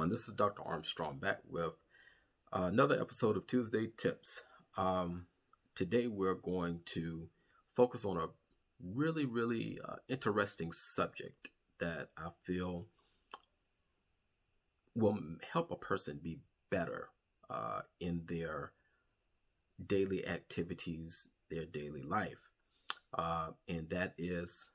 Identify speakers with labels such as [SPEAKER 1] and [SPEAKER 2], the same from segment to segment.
[SPEAKER 1] everyone. This is Dr. Armstrong back with another episode of Tuesday Tips. Today we're going to focus on a really interesting subject that I feel will help a person be better in their daily activities, their daily life. And that is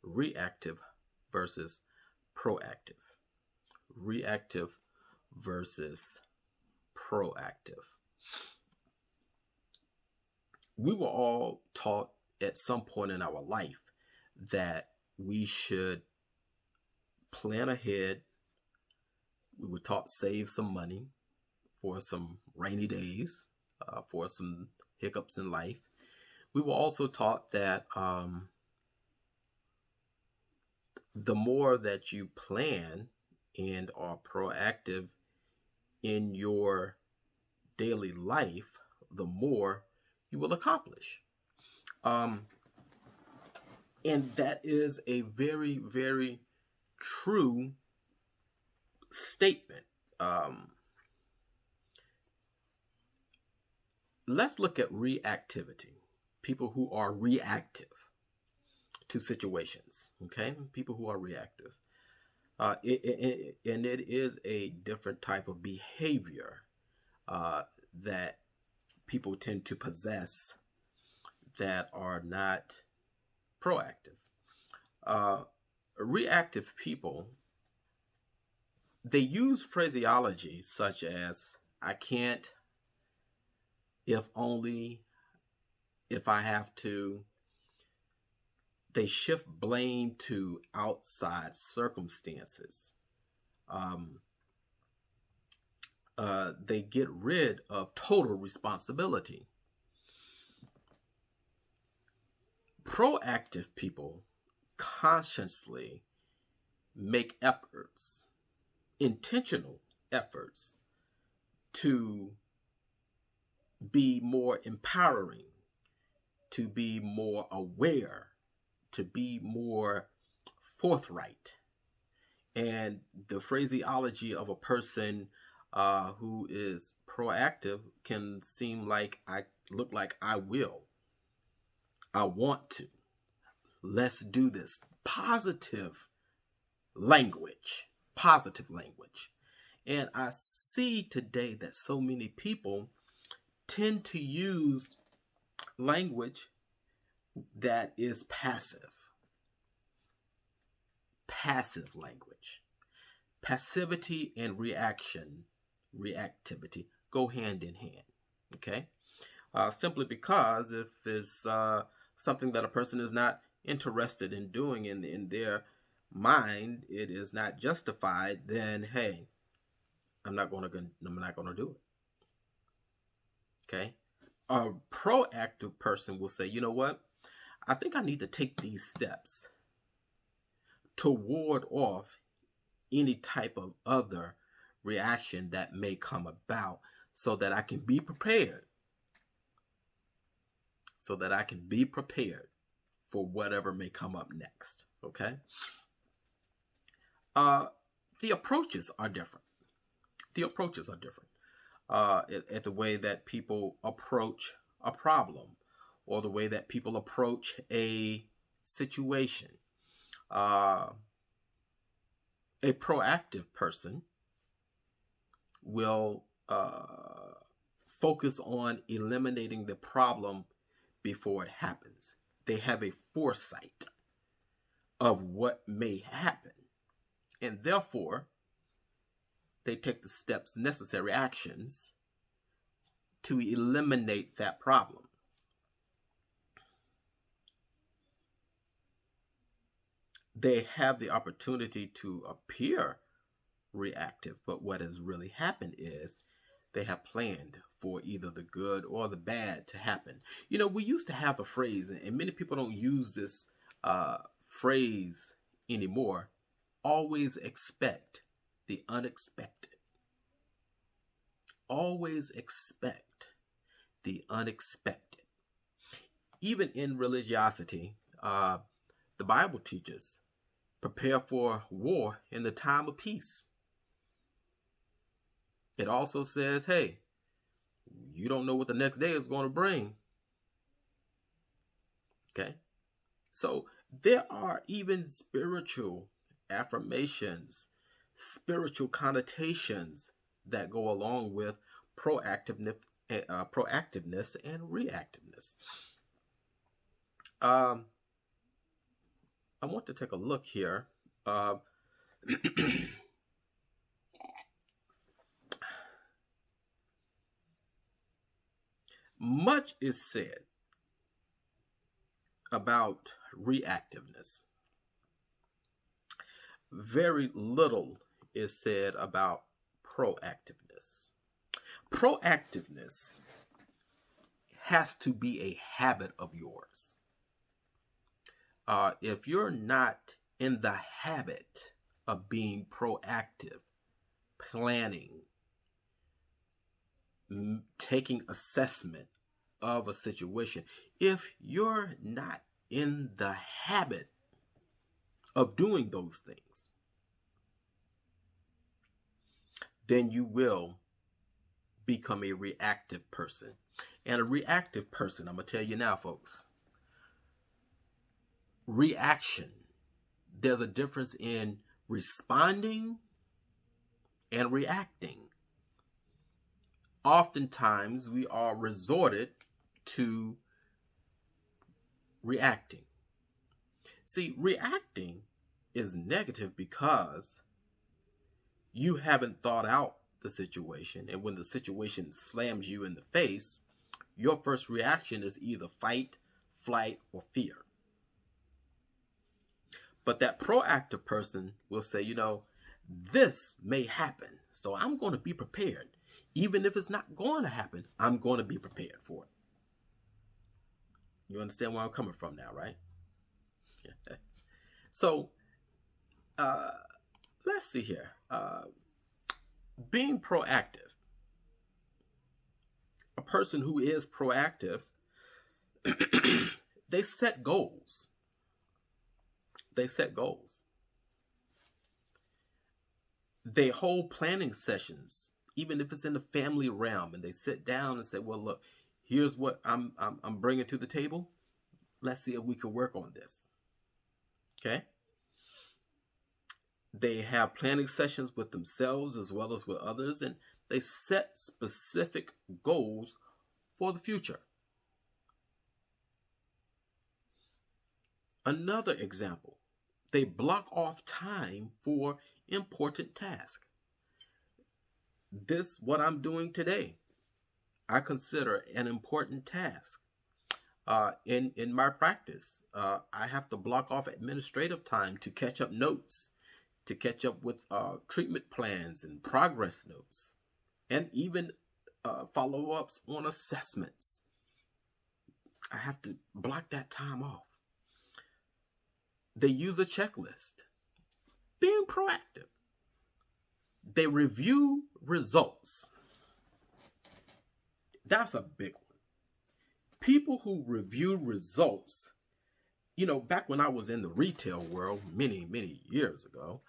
[SPEAKER 1] reactive versus proactive. Reactive versus proactive. We were all taught at some point in our life that we should plan ahead. We were taught save some money for some rainy days, for some hiccups in life. We were also taught that the more that you plan and are proactive in your daily life, the more you will accomplish. And that is a very true statement. Let's look at reactivity. People who are reactive to situations, okay? People who are reactive. And it is a different type of behavior that people tend to possess that are not proactive. Reactive people, they use phraseology such as, I can't, if only, if I have to. They shift blame to outside circumstances. They get rid of total responsibility. Proactive people consciously make efforts, intentional efforts, to be more empowering, to be more aware, to be more forthright. And the phraseology of a person who is proactive can seem like I will. I want to. Let's do this. Positive language. Positive language. And I see today that so many people tend to use language that is passive. Passive language. Passivity and reactivity go hand in hand. Okay? Simply because if it's something that a person is not interested in doing in their mind, it is not justified, then hey, I'm not gonna do it. Okay? A proactive person will say, you know what? I think I need to take these steps to ward off any type of other reaction that may come about so that I can be prepared. So that I can be prepared for whatever may come up next. Okay? The approaches are different. At the way that people approach a problem or the way that people approach a situation. A proactive person will focus on eliminating the problem before it happens. They have a foresight of what may happen, and therefore they take the steps, necessary actions to eliminate that problem. They have the opportunity to appear reactive, but what has really happened is they have planned for either the good or the bad to happen. You know, we used to have a phrase, and many people don't use this phrase anymore. Always expect the unexpected. Always expect the unexpected. Even in religiosity, the Bible teaches, prepare for war in the time of peace. It also says, hey, you don't know what the next day is going to bring. Okay. So there are even spiritual affirmations, spiritual connotations that go along with proactiveness, proactiveness and reactiveness. I want to take a look here. Much is said about reactiveness. Very little is said about proactiveness. Proactiveness has to be a habit of yours. If you're not in the habit of being proactive, planning, taking assessment of a situation, if you're not in the habit of doing those things, then you will become a reactive person. And a reactive person, I'm going to tell you now, folks, reaction, there's a difference in responding and reacting. Oftentimes, we are resorted to reacting. See, reacting is negative because you haven't thought out the situation, and when the situation slams you in the face, your first reaction is either fight, flight, or fear. But that proactive person will say, you know, this may happen, so I'm going to be prepared. Even if it's not going to happen, I'm going to be prepared for it. You understand where I'm coming from now, right? So, let's see here. Being proactive. A person who is proactive, they set goals. They set goals. They hold planning sessions, even if it's in the family realm, and they sit down and say, well, look, here's what I'm bringing to the table. Let's see if we can work on this. Okay? They have planning sessions with themselves as well as with others, and they set specific goals for the future. Another example, they block off time for important tasks. This, what I'm doing today, I consider an important task. In my practice, I have to block off administrative time to catch up notes, to catch up with treatment plans and progress notes, and even follow-ups on assessments. I have to block that time off. They use a checklist. Being proactive. They review results. That's a big one. People who review results, you know, back when I was in the retail world many, many years ago,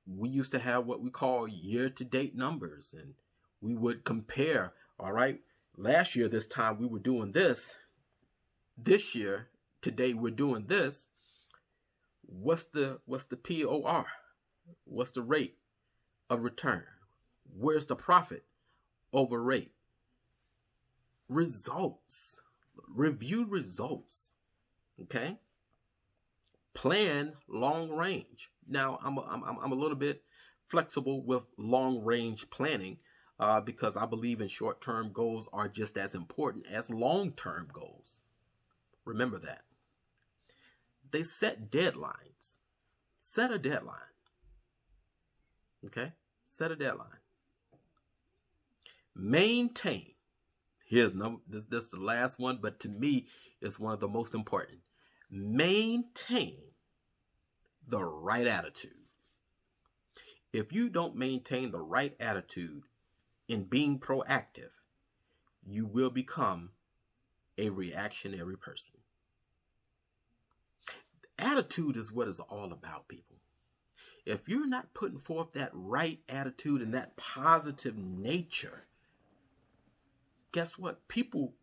[SPEAKER 1] we used to have what we call year-to-date numbers, and we would compare, all right, last year this time we were doing this. This year, today we're doing this. What's the POR? What's the rate of return? Where's the profit over rate? Results. Review results. Okay? Plan long range. Now, I'm a little bit flexible with long range planning because I believe in short-term goals are just as important as long-term goals. Remember that. They set deadlines. Set a deadline. Okay? Set a deadline. Maintain. Here's this is the last one, but to me, it's one of the most important. Maintain the right attitude. If you don't maintain the right attitude in being proactive, you will become a reactionary person. Attitude is what it's all about, people. If you're not putting forth that right attitude and that positive nature, guess what? People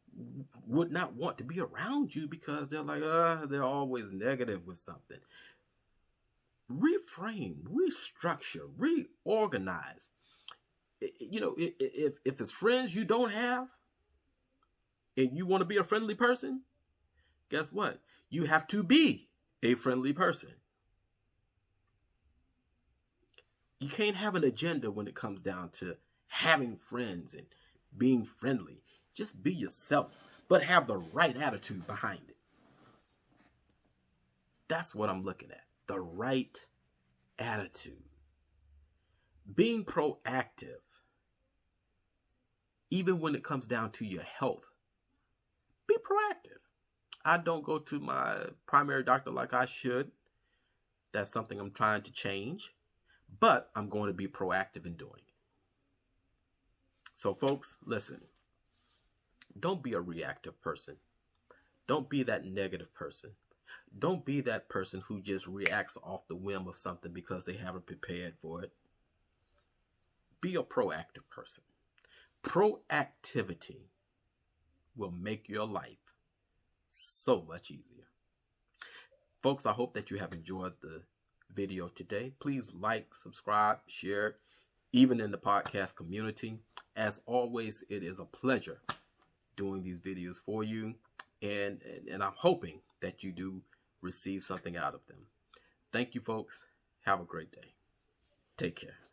[SPEAKER 1] would not want to be around you because they're like, they're always negative with something. Reframe, restructure, reorganize. You know, if it's friends you don't have and you want to be a friendly person, guess what? You have to be a friendly person. You can't have an agenda when it comes down to having friends and being friendly. Just be yourself, but have the right attitude behind it. That's what I'm looking at. The right attitude. Being proactive, even when it comes down to your health. Be proactive. I don't go to my primary doctor like I should. That's something I'm trying to change, but I'm going to be proactive in doing it. So folks, listen, don't be a reactive person. Don't be that negative person. Don't be that person who just reacts off the whim of something because they haven't prepared for it. Be a proactive person. Proactivity will make your life so much easier. Folks, I hope that you have enjoyed the video today. Please like, subscribe, share, even in the podcast community. As always, it is a pleasure doing these videos for you, and I'm hoping that you do receive something out of them. Thank you, folks. Have a great day. Take care.